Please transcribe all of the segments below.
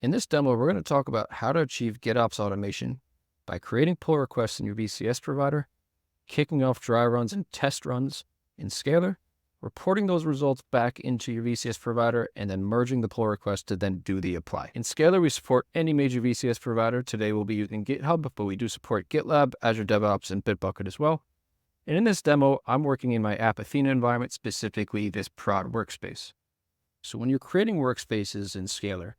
In this demo, we're going to talk about how to achieve GitOps automation by creating pull requests in your VCS provider, kicking off dry runs and test runs in Scalr, reporting those results back into your VCS provider, and then merging the pull request to then do the apply. In Scalr, we support any major VCS provider. Today, we'll be using GitHub, but we do support GitLab, Azure DevOps, and Bitbucket as well. And in this demo, I'm working in my App Athena environment, specifically this prod workspace. So when you're creating workspaces in Scalr,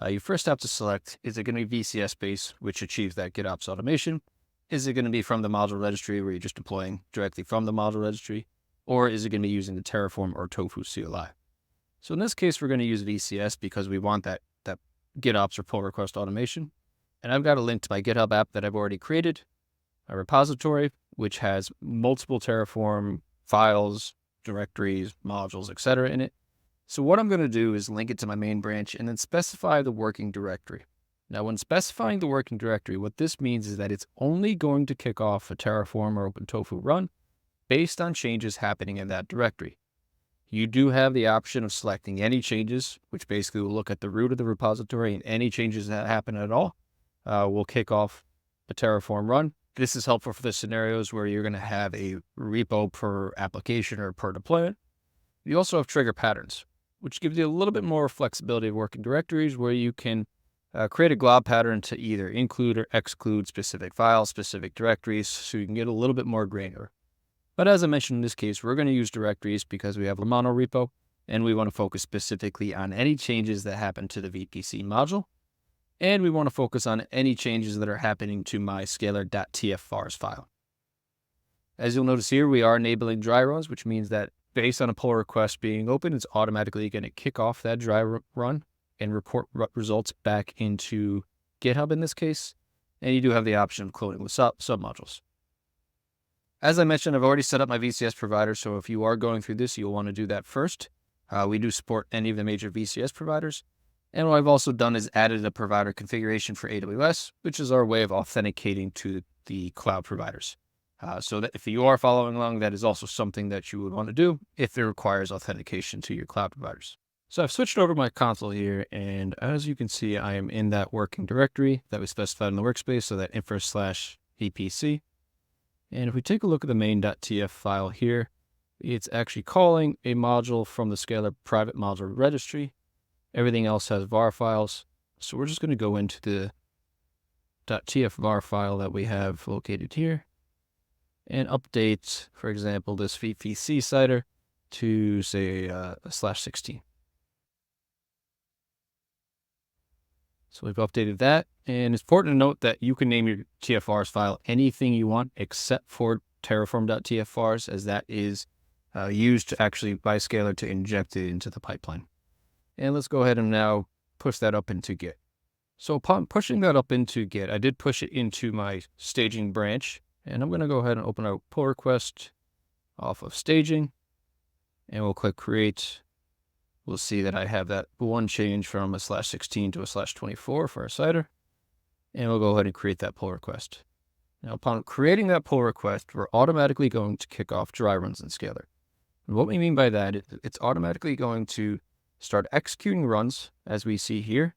you first have to select, is it going to be VCS-based, which achieves that GitOps automation? Is it going to be from the module registry where you're just deploying directly from the module registry? Or is it going to be using the Terraform or Tofu CLI? So in this case, we're going to use VCS because we want that GitOps or pull request automation. And I've got a link to my GitHub app that I've already created, a repository, which has multiple Terraform files, directories, modules, etc. in it. So what I'm going to do is link it to my main branch and then specify the working directory. Now, when specifying the working directory, what this means is that it's only going to kick off a Terraform or OpenTofu run based on changes happening in that directory. You do have the option of selecting any changes, which basically will look at the root of the repository, and any changes that happen at all will kick off a Terraform run. This is helpful for the scenarios where you're going to have a repo per application or per deployment. You also have trigger patterns, which gives you a little bit more flexibility of working directories where you can create a glob pattern to either include or exclude specific files, specific directories, so you can get a little bit more granular. But as I mentioned in this case, we're going to use directories because we have a mono repo, and we want to focus specifically on any changes that happen to the VPC module, and we want to focus on any changes that are happening to my Scalr.tf_vars file. As you'll notice here, we are enabling dry runs, which means that based on a pull request being open, it's automatically going to kick off that dry run and report results back into GitHub in this case. And you do have the option of cloning with submodules. As I mentioned, I've already set up my VCS provider. So if you are going through this, you'll want to do that first. We do support any of the major VCS providers. And what I've also done is added a provider configuration for AWS, which is our way of authenticating to the cloud providers. So that if you are following along, that is also something that you would want to do if it requires authentication to your cloud providers. So I've switched over my console here, and as you can see, I am in that working directory that we specified in the workspace, so that infra/VPC. And if we take a look at the main.tf file here, it's actually calling a module from the Scalr private module registry. Everything else has var files. So we're just going to go into the .tf var file that we have located here and update, for example, this VPC CIDR to say /16. So we've updated that, and it's important to note that you can name your TFVars file anything you want except for Terraform.tf_vars, as that is used actually by Scalr to inject it into the pipeline. And let's go ahead and now push that up into Git. So upon pushing that up into Git, I did push it into my staging branch, and I'm going to go ahead and open our pull request off of staging, and we'll click create. We'll see that I have that one change from a /16 to a /24 for our CIDR, and we'll go ahead and create that pull request. Now, upon creating that pull request, we're automatically going to kick off dry runs in Scalr. And what we mean by that is it's automatically going to start executing runs, as we see here,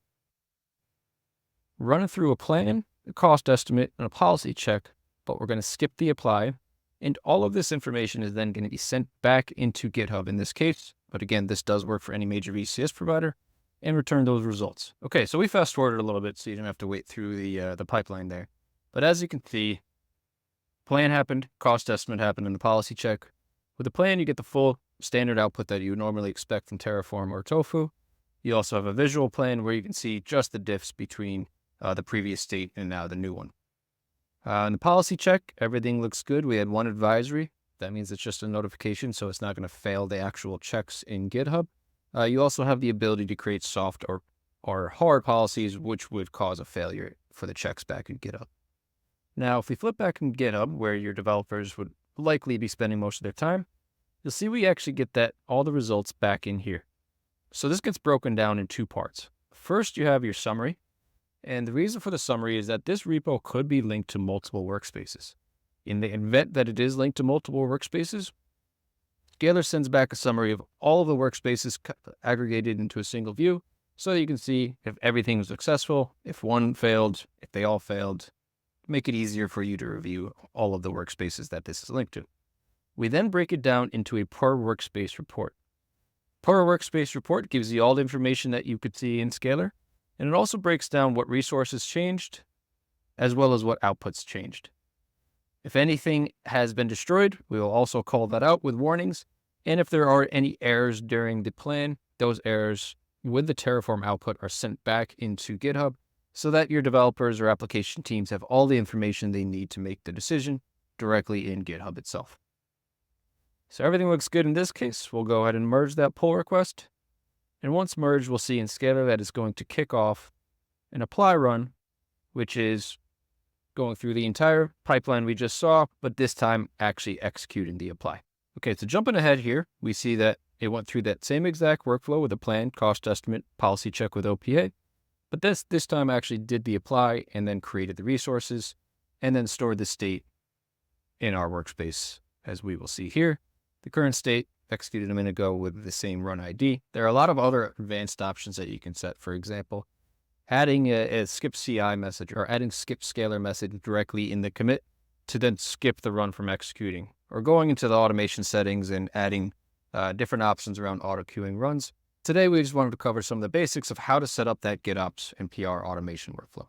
running through a plan, a cost estimate, and a policy check, but we're going to skip the apply. And all of this information is then going to be sent back into GitHub in this case. But again, this does work for any major VCS provider, and return those results. Okay, so we fast forwarded a little bit so you don't have to wait through the pipeline there. But as you can see, plan happened, cost estimate happened, and the policy check. With the plan, you get the full standard output that you would normally expect from Terraform or Tofu. You also have a visual plan where you can see just the diffs between the previous state and now the new one. In the policy check, everything looks good. We had one advisory. That means it's just a notification, so it's not going to fail the actual checks in GitHub. You also have the ability to create soft or hard policies, which would cause a failure for the checks back in GitHub. Now, if we flip back in GitHub, where your developers would likely be spending most of their time, you'll see we actually get all the results back in here. So this gets broken down in two parts. First, you have your summary. And the reason for the summary is that this repo could be linked to multiple workspaces. In the event that it is linked to multiple workspaces, Scalr sends back a summary of all of the workspaces aggregated into a single view, so that you can see if everything was successful, if one failed, if they all failed, make it easier for you to review all of the workspaces that this is linked to. We then break it down into a per workspace report. Per workspace report gives you all the information that you could see in Scalr, and it also breaks down what resources changed, as well as what outputs changed. If anything has been destroyed, we will also call that out with warnings, and if there are any errors during the plan, those errors with the Terraform output are sent back into GitHub so that your developers or application teams have all the information they need to make the decision directly in GitHub itself. So everything looks good in this case. We'll go ahead and merge that pull request. And once merged, we'll see in Scalr that it's going to kick off an apply run, which is going through the entire pipeline we just saw, but this time actually executing the apply. Okay, so jumping ahead here, we see that it went through that same exact workflow with a plan, cost estimate, policy check with OPA, but this time actually did the apply and then created the resources and then stored the state in our workspace, as we will see here. The current state executed a minute ago with the same run ID. There are a lot of other advanced options that you can set. For example, adding a skip CI message or adding skip Scalr message directly in the commit to then skip the run from executing, or going into the automation settings and adding different options around auto queuing runs. Today, we just wanted to cover some of the basics of how to set up that GitOps and PR automation workflow.